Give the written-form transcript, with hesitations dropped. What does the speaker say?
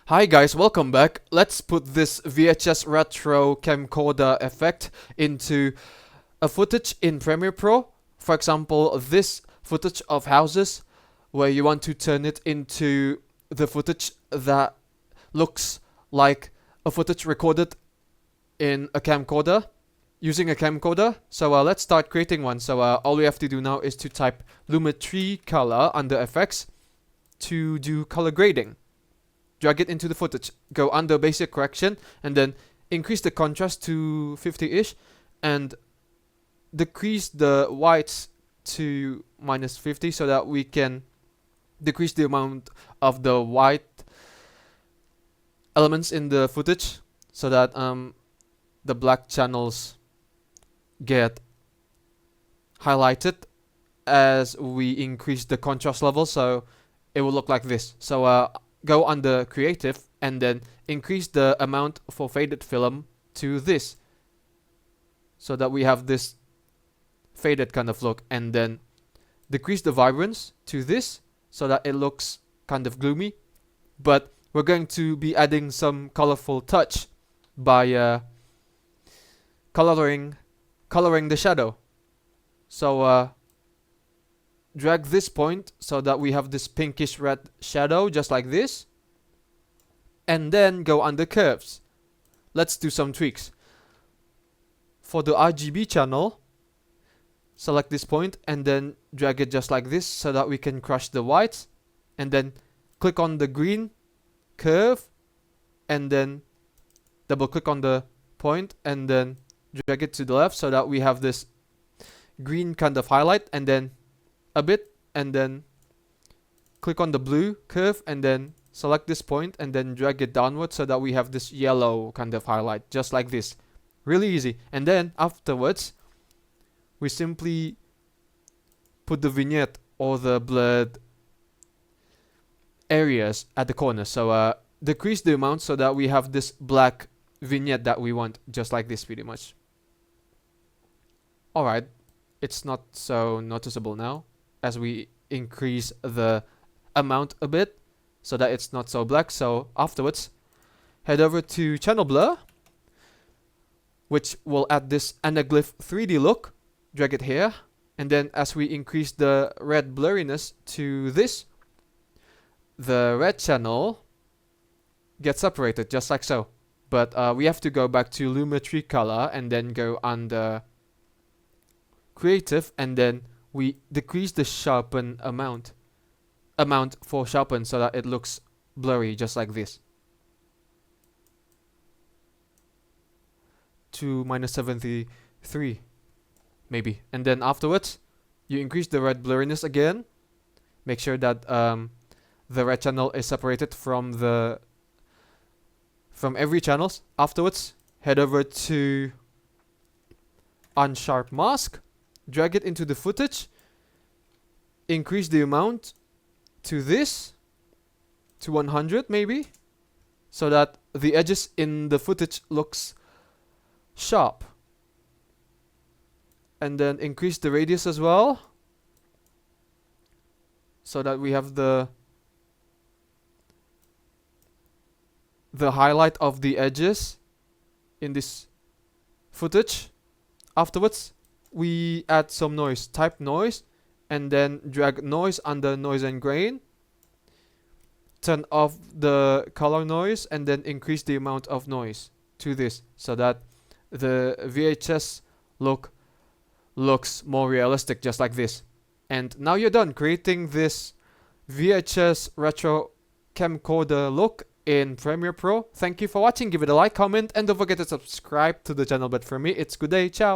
Hi guys, welcome back. Let's put this VHS retro camcorder effect into a footage in Premiere Pro. For example, this footage of houses where you want to turn it into the footage that looks like a footage recorded in a camcorder using a camcorder. So let's start creating one. So all we have to do now is to type Lumetri color under effects to do color grading. Drag it into the footage, go under basic correction, and then increase the contrast to 50-ish, and decrease the whites to -50 so that we can decrease the amount of the white elements in the footage so that the black channels get highlighted as we increase the contrast level, so it will look like this. So go under creative and then increase the amount for faded film to this so that we have this faded kind of look, and then decrease the vibrance to this so that it looks kind of gloomy, but we're going to be adding some colorful touch by coloring the shadow. So drag this point so that we have this pinkish red shadow just like this, and then go under curves. Let's do some tweaks. For the RGB channel, select this point and then drag it just like this so that we can crush the whites, and then click on the green curve and then double click on the point and then drag it to the left so that we have this green kind of highlight, and then a bit, and then click on the blue curve and then select this point and then drag it downward so that we have this yellow kind of highlight just like this. Really easy. And then afterwards we simply put the vignette or the blurred areas at the corner. So decrease the amount so that we have this black vignette that we want, just like this pretty much. Alright, it's not so noticeable now as we increase the amount a bit so that it's not so black. So afterwards, head over to channel blur, which will add this anaglyph 3D look. Drag it here, and then as we increase the red blurriness to this, the red channel gets separated just like so. But we have to go back to Lumetri color and then go under creative, and then we decrease the sharpen amount for sharpen so that it looks blurry just like this to -73 maybe. And then afterwards you increase the red blurriness again, make sure that the red channel is separated from every channels. Afterwards head over to unsharp mask, drag it into the footage, increase the amount to this, to 100 maybe, so that the edges in the footage looks sharp. And then increase the radius as well, so that we have the highlight of the edges in this footage. Afterwards we add some noise, type noise, and then drag noise under noise and grain, turn off the color noise, and then increase the amount of noise to this so that the VHS look looks more realistic just like this. And now you're done creating this VHS retro camcorder look in Premiere Pro. Thank you for watching, give it a like, comment, and don't forget to subscribe to the channel. But for me, it's good day, ciao.